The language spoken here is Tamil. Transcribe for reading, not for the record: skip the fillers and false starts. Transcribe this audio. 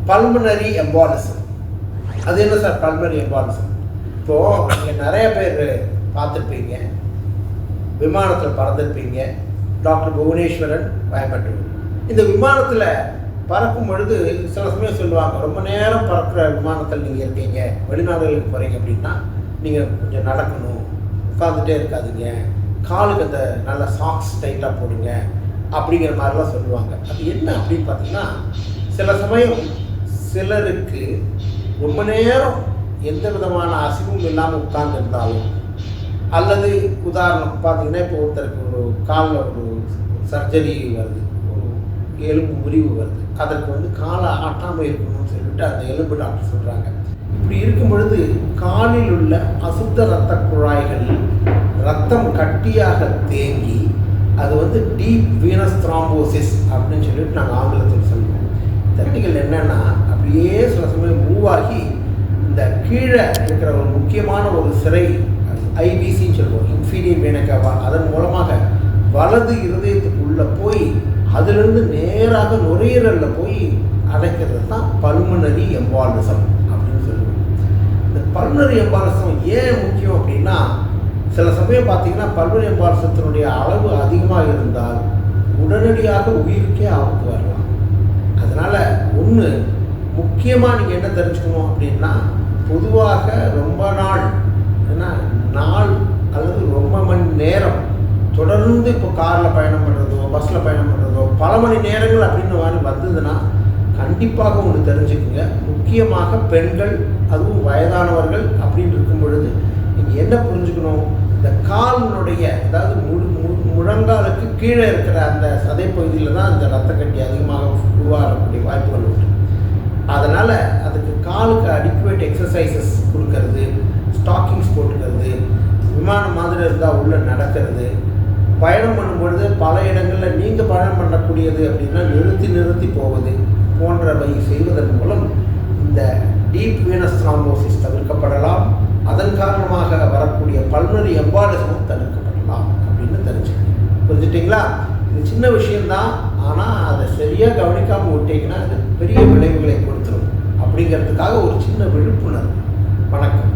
Pulmonary embolism. அது என்ன சார் பல்மனரி எம்பாலிசம்? இப்போது நீங்கள் நிறைய பேர் பார்த்துருப்பீங்க, விமானத்தில் பறந்துருப்பீங்க. டாக்டர் புவனேஸ்வரன், கோயம்புத்தூர். இந்த விமானத்தில் பறக்கும் பொழுது சில சமயம் சொல்லுவாங்க, ரொம்ப நேரம் பறக்கிற விமானத்தில் நீங்கள் இருக்கீங்க, வெளிநாடுகளுக்கு போகிறீங்க அப்படின்னா நீங்கள் கொஞ்சம் நடக்கணும், உட்காந்துட்டே இருக்காதீங்க, காலுக்கு அந்த நல்ல சாக்ஸ் டைட்டாக போடுங்க அப்படிங்கிற மாதிரிலாம் சொல்லுவாங்க. அது என்ன அப்படின்னு பார்த்தீங்கன்னா, சில சமயம் சிலருக்கு ரொம்ப நேரம் எந்த விதமான அசைவும் இல்லாமல் உட்கார்ந்துருந்தாலும், அல்லது உதாரணம் பார்த்தீங்கன்னா, இப்போ ஒருத்தருக்கு ஒரு காலில் ஒரு சர்ஜரி வருது, ஒரு எலும்பு முறிவு வருது, அதற்கு காலை ஆட்டாமல் இருக்கணும்னு சொல்லிட்டு அந்த எலும்பு டாக்டர் சொல்கிறாங்க. இப்படி இருக்கும் பொழுது காலில் உள்ள அசுத்த இரத்த குழாய்கள் ரத்தம் கட்டியாக தேங்கி அது டீப் வீனஸ் த்ராம்போசிஸ் அப்படின்னு சொல்லிட்டு நாங்கள் ஆங்கிலத்தில் சொல்லுவோம். டெக்னிக்கல் என்னென்னா, அப்படியே சில சமயம் மூவ் ஆகி இந்த கீழே இருக்கிற ஒரு முக்கியமான ஒரு சிறை, ஐபிசின்னு சொல்லுவோம், இன்ஃபீரியர் வீனா கேவா, அதன் மூலமாக வலது இருதயத்துக்குள்ளே போய் அதிலிருந்து நேராக நுரையீரலில் போய் அடைக்கிறது தான் பல்மனரி எம்பாலிசம் அப்படின்னு சொல்லுவோம். இந்த பல்மனரி எம்பாலிசம் ஏன் முக்கியம் அப்படின்னா, சில சமயம் பார்த்தீங்கன்னா பல்மனரி எம்பாலிசத்தினுடைய அளவு அதிகமாக இருந்தால் உடனடியாக உயிருக்கே ஆபத்து வரலாம். அதனால் ஒன்று முக்கியமாக நீங்கள் என்ன தெரிஞ்சுக்கணும் அப்படின்னா, பொதுவாக ரொம்ப நாள், ஏன்னா நாள் அல்லது ரொம்ப மணி நேரம் தொடர்ந்து இப்போ காரில் பயணம் பண்ணுறதோ பஸ்ஸில் பயணம் பண்ணுறதோ பல மணி நேரங்கள் அப்படின்னு மாதிரி வந்ததுன்னா கண்டிப்பாக ஒன்று தெரிஞ்சுக்குங்க. முக்கியமாக பெண்கள், அதுவும் வயதானவர்கள் அப்படின்னு இருக்கும் பொழுது நீங்கள் என்ன புரிஞ்சுக்கணும், இந்த காலினுடைய, அதாவது முழங்காலுக்கு கீழே இருக்கிற அந்த சதைப்பகுதியில் தான் இந்த ரத்த கட்டி அதிகமாக உருவாகக்கூடிய வாய்ப்புகள் உண்டு. அதனால் அதுக்கு காலுக்கு அடிக்குவேட் எக்ஸசைசஸ் கொடுக்கறது, ஸ்டாக்கிங்ஸ் போட்டுக்கிறது, விமானம் மாதிரி இருந்தால் உள்ளே நடக்கிறது, பயணம் பண்ணும்பொழுது பல இடங்களில் நீங்கள் பயணம் பண்ணக்கூடியது அப்படின்னா நிறுத்தி போவது போன்றவை செய்வதன் மூலம் இந்த டீப் வீனஸ் த்ராம்போசிஸ் தவிர்க்கப்படலாம். அதன் காரணமாக வரக்கூடிய பல்மனரி எம்பாலிசமும் தவிர்க்கப்படலாம் அப்படின்னு தெரிஞ்சுக்கணும். புரிஞ்சுட்டிங்களா? இது சின்ன விஷயம்தான், ஆனால் அதை சரியாக கவனிக்காமல் விட்டீங்கன்னா அது பெரிய விளைவுகளை கொடுத்துரும். அப்படிங்கிறதுக்காக ஒரு சின்ன விழிப்புணர்வு. வணக்கம்.